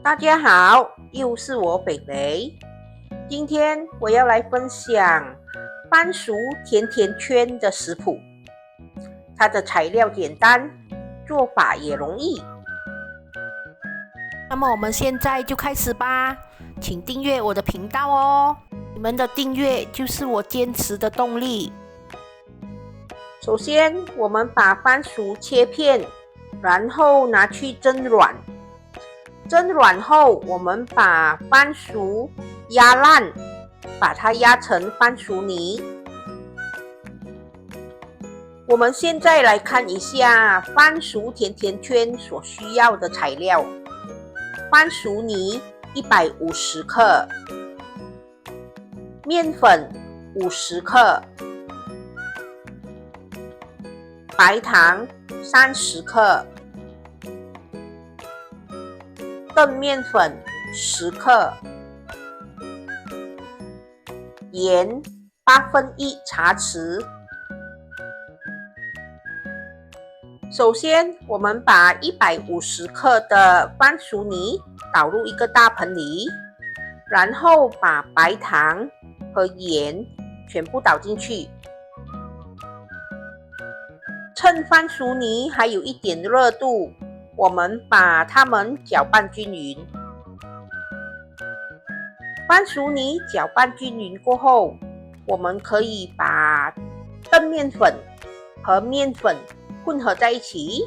大家好，又是我北北。今天我要来分享番薯甜甜圈的食谱。它的材料简单，做法也容易。那么我们现在就开始吧，请订阅我的频道哦。你们的订阅就是我坚持的动力。首先，我们把番薯切片，然后拿去蒸软。蒸软后，我们把番薯压烂，把它压成番薯泥。我们现在来看一下番薯甜甜圈所需要的材料：番薯泥150克，面粉50克，白糖30克，澄面粉10克，盐1/8茶匙。首先，我们把150克的番薯泥倒入一个大盆里，然后把白糖和盐全部倒进去。趁番薯泥还有一点热度，我们把它们搅拌均匀。番薯泥搅拌均匀过后，我们可以把澄面粉和面粉混合在一起，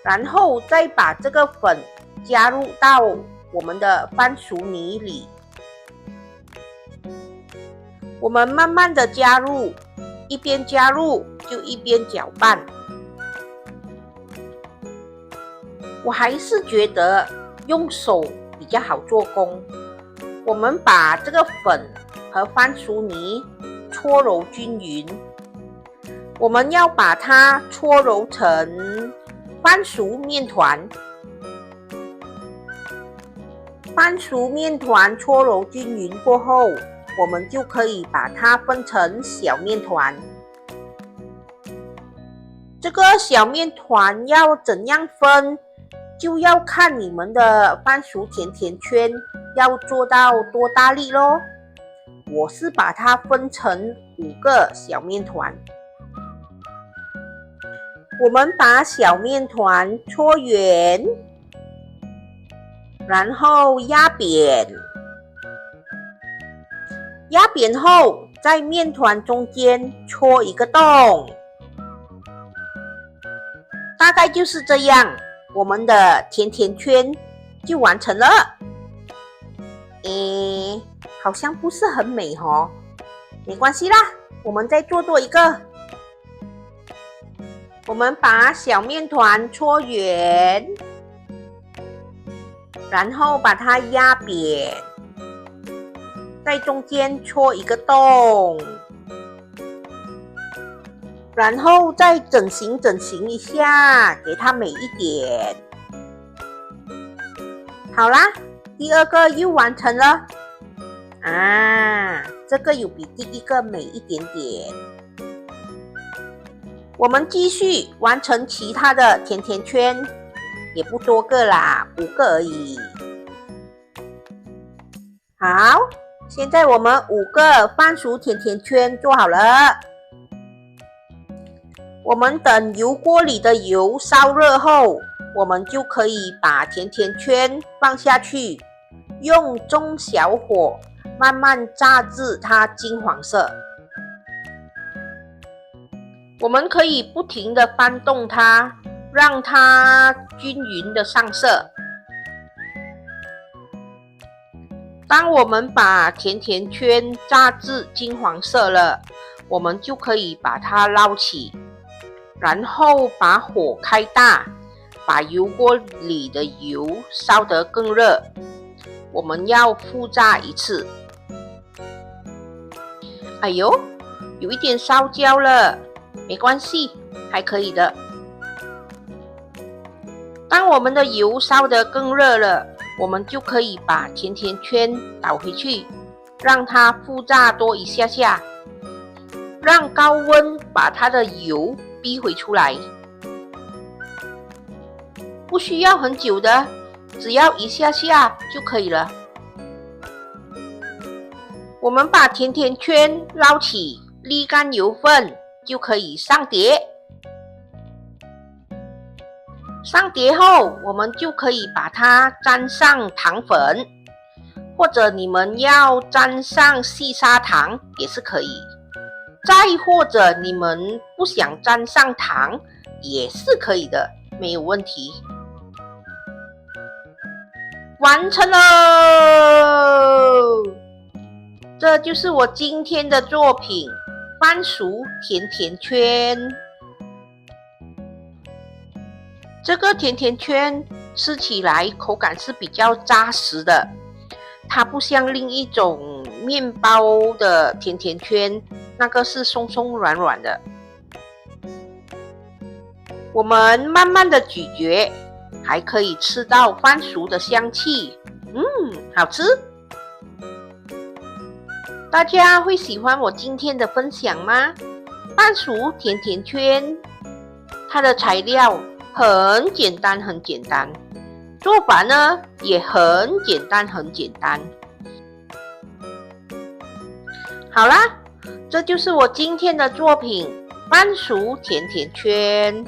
然后再把这个粉加入到我们的番薯泥里。我们慢慢的加入，一边加入就一边搅拌。我还是觉得用手比较好做工。我们把这个粉和番薯泥搓揉均匀。我们要把它搓揉成番薯面团。番薯面团搓揉均匀过后，我们就可以把它分成小面团。这个小面团要怎样分，就要看你们的番薯甜甜圈要做到多大力咯。我是把它分成5个小面团。我们把小面团搓圆，然后压扁。压扁后，在面团中间戳一个洞。大概就是这样，我们的甜甜圈就完成了。好像不是很美哦，没关系啦，我们再做多一个。我们把小面团搓圆，然后把它压扁，在中间戳一个洞，然后再整形一下，给它美一点。好啦，第二个又完成了。这个有比第一个美一点点。我们继续完成其他的甜甜圈，也不多个啦，5个而已。好，现在我们5个番薯甜甜圈做好了。我们等油锅里的油烧热后，我们就可以把甜甜圈放下去，用中小火慢慢炸至它金黄色。我们可以不停地翻动它，让它均匀的上色。当我们把甜甜圈炸至金黄色了，我们就可以把它捞起，然后把火开大，把油锅里的油烧得更热。我们要复炸一次。哎呦，有一点烧焦了。没关系，还可以的。当我们的油烧得更热了，我们就可以把甜甜圈倒回去，让它复炸多一下下，让高温把它的油逼回出来。不需要很久的，只要一下下就可以了。我们把甜甜圈捞起，沥干油分，就可以上碟。上碟后，我们就可以把它沾上糖粉，或者你们要沾上细砂糖也是可以。再或者你们不想沾上糖也是可以的，没有问题。完成喽！这就是我今天的作品——番薯甜甜圈。这个甜甜圈吃起来口感是比较扎实的，它不像另一种面包的甜甜圈，那个是松松软软的。我们慢慢的咀嚼，还可以吃到番薯的香气，好吃。大家会喜欢我今天的分享吗？番薯甜甜圈，它的材料很简单，做法呢也很简单。好啦，这就是我今天的作品——番薯甜甜圈。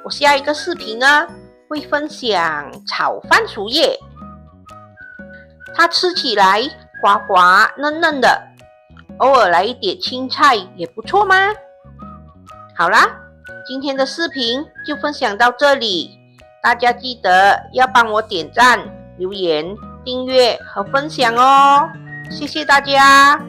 我下一个视频呢会分享炒番薯叶，它吃起来滑滑嫩嫩的，偶尔来一点青菜也不错吗？好啦，今天的视频就分享到这里，大家记得要帮我点赞、留言、订阅和分享哦，谢谢大家。